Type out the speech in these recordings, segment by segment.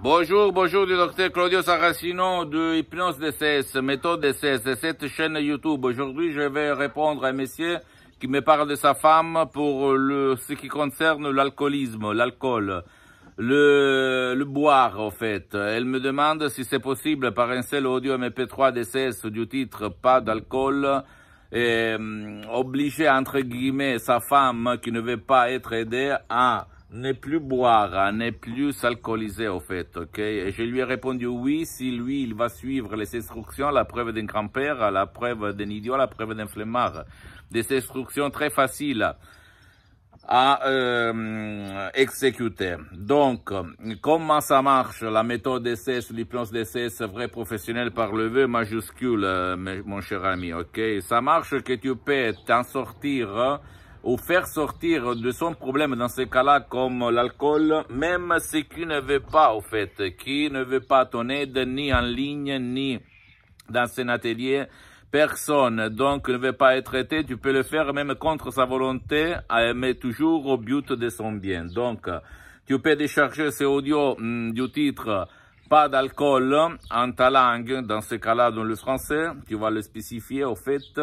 Bonjour, bonjour du docteur Claudio Saracino de Hypnose DCS, méthode DCS, de cette chaîne YouTube. Aujourd'hui, je vais répondre à un monsieur qui me parle de sa femme pour ce qui concerne l'alcoolisme, l'alcool, le boire, en fait. Elle me demande si c'est possible par un seul audio MP3 DCS du titre Pas d'alcool, obliger, entre guillemets, sa femme qui ne veut pas être aidée à ne plus boire, à ne plus s'alcooliser, au fait, ok? Et je lui ai répondu oui, si lui, il va suivre les instructions, la preuve d'un grand-père, la preuve d'un idiot, la preuve d'un flemmard. Des instructions très faciles à exécuter. Donc, comment ça marche, la méthode DCS, l'hypnose DCS, vrai professionnel par le V majuscule, mon cher ami, ok? Ça marche que tu peux t'en sortir ou faire sortir de son problème dans ces cas-là comme l'alcool, même ce qui ne veut pas, au fait, qui ne veut pas ton aide, ni en ligne, ni dans un atelier, personne, donc ne veut pas être traité, tu peux le faire même contre sa volonté, mais toujours au but de son bien. Donc, tu peux décharger ces audios du titre Pas d'alcool en ta langue, dans ce cas-là dans le français, tu vas le spécifier au fait,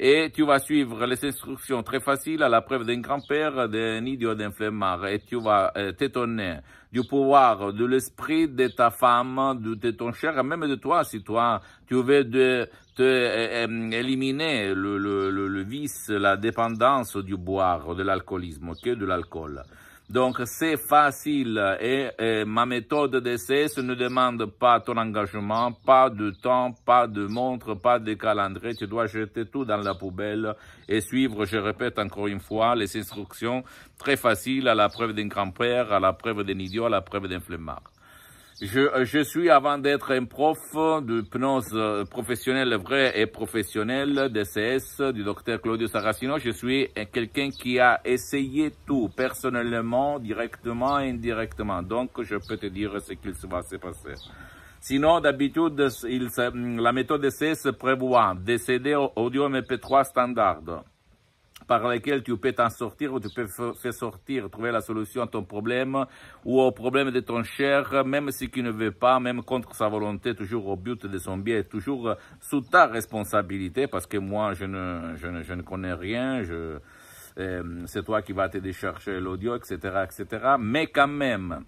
et tu vas suivre les instructions très faciles à la preuve d'un grand-père, d'un idiot, d'un flemmard, et tu vas t'étonner du pouvoir de l'esprit de ta femme, de ton cher, même de toi, si toi, tu veux éliminer le vice, la dépendance du boire, de l'alcoolisme, que de l'alcool. Donc, c'est facile et ma méthode d'essai ne demande pas ton engagement, pas de temps, pas de montre, pas de calendrier. Tu dois jeter tout dans la poubelle et suivre, je répète encore une fois, les instructions très faciles à la preuve d'un grand-père, à la preuve d'un idiot, à la preuve d'un flemmard. Je suis, avant d'être un prof d'hypnose professionnelle vrai et professionnelle DCS du docteur Claudio Saracino, je suis quelqu'un qui a essayé tout personnellement, directement et indirectement. Donc, je peux te dire ce qu'il va se passer. Sinon, d'habitude, la méthode DCS prévoit des CD audio MP3 standard, par lesquels tu peux t'en sortir ou tu peux faire sortir, trouver la solution à ton problème ou au problème de ton cher, même si tu ne veut pas, même contre sa volonté, toujours au but de son bien, toujours sous ta responsabilité, parce que moi, je ne connais rien, c'est toi qui vas te décharger l'audio, etc., etc., mais quand même.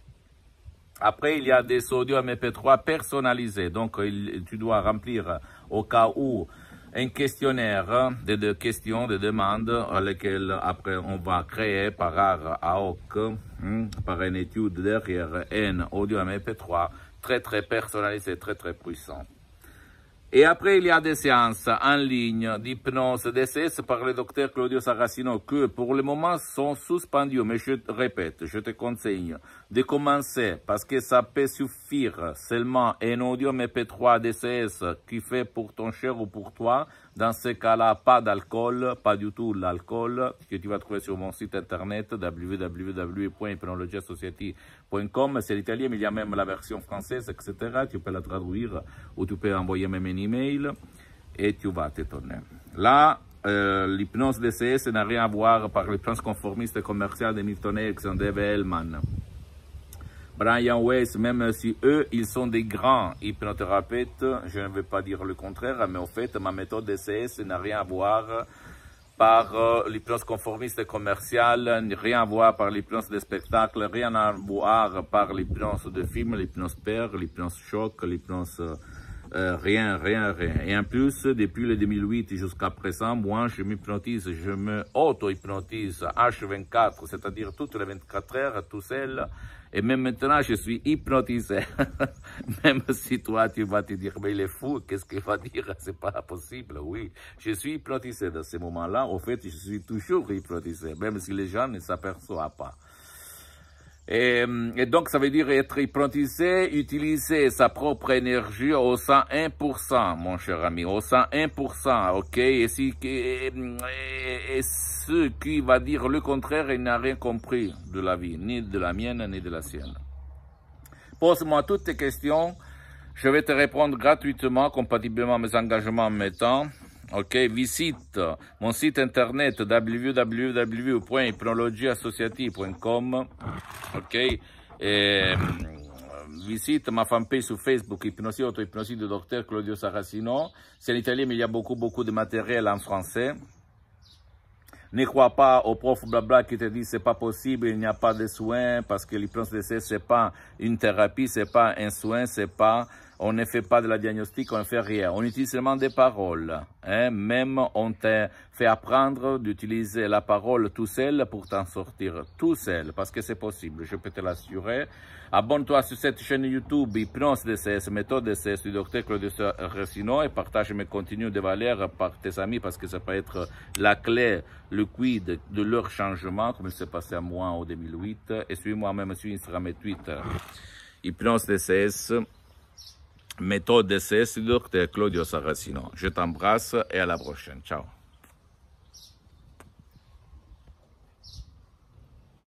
Après, il y a des audios MP3 personnalisés, donc tu dois remplir au cas où un questionnaire de questions, de demandes, à lesquelles après on va créer par art à hoc, par une étude derrière un audio MP3 très très personnalisé, très très puissant. Et après, il y a des séances en ligne d'hypnose DCS par le docteur Claudio Saracino que pour le moment sont suspendues. Mais je répète, je te conseille de commencer parce que ça peut suffire seulement un audio MP3 DCS qui fait pour ton cher ou pour toi. Dans ce cas-là, pas d'alcool, pas du tout l'alcool que tu vas trouver sur mon site internet www.hypnologiassociative.com. C'est l'italien, mais il y a même la version française, etc. Tu peux la traduire ou tu peux envoyer même un email et tu vas t'étonner. Là, l'hypnose DCS n'a rien à voir par l'hypnose conformiste commerciale de Milton Erickson, Dave Hellman, Brian Weiss, même si eux, ils sont des grands hypnothérapeutes, je ne veux pas dire le contraire, mais au fait, ma méthode DCS n'a rien à voir par l'hypnose conformiste commerciale, rien à voir par l'hypnose de spectacle, rien à voir par l'hypnose de film, l'hypnose père, l'hypnose choc, l'hypnose rien. Et en plus, depuis le 2008 jusqu'à présent, moi, je m'hypnotise, je me auto-hypnotise H24, c'est-à-dire toutes les 24 heures, tout seul. Et même maintenant, je suis hypnotisé. Même si toi, tu vas te dire, mais il est fou, qu'est-ce qu'il va dire? C'est pas possible. Oui, je suis hypnotisé dans ces moments-là. Au fait, je suis toujours hypnotisé, même si les gens ne s'aperçoivent pas. Et donc, ça veut dire être hypnotisé, utiliser sa propre énergie au 101%, mon cher ami, au 101%, ok? Et ce qui va dire le contraire, il n'a rien compris de la vie, ni de la mienne, ni de la sienne. Pose-moi toutes tes questions, je vais te répondre gratuitement, compatiblement à mes engagements en mes temps. Ok, visite mon site internet www.hypnologieassociative.com. Ok, et visite ma fanpage sur Facebook, Hypnosie Auto-Hypnosie du docteur Claudio Saracino. C'est en italien, mais il y a beaucoup de matériel en français. Ne crois pas aux profs blabla qui te disent c'est pas possible, il n'y a pas de soins, parce que l'hypnose DCS c'est pas une thérapie, c'est pas un soin, c'est pas, on ne fait pas de la diagnostic, on ne fait rien. On utilise seulement des paroles. Hein? Même on te fait apprendre d'utiliser la parole tout seul pour t'en sortir tout seul, parce que c'est possible, je peux te l'assurer. Abonne-toi sur cette chaîne YouTube Hypnose DCS, méthode DCS du docteur Claudio Saracino et partage mes contenus de valeur par tes amis parce que ça peut être la clé, le quid de leur changement, comme il s'est passé à moi en 2008. Et suis-moi même sur Instagram et Twitter. Hypnose DCS, méthode DCS du docteur Claudio Saracino. Je t'embrasse et à la prochaine. Ciao.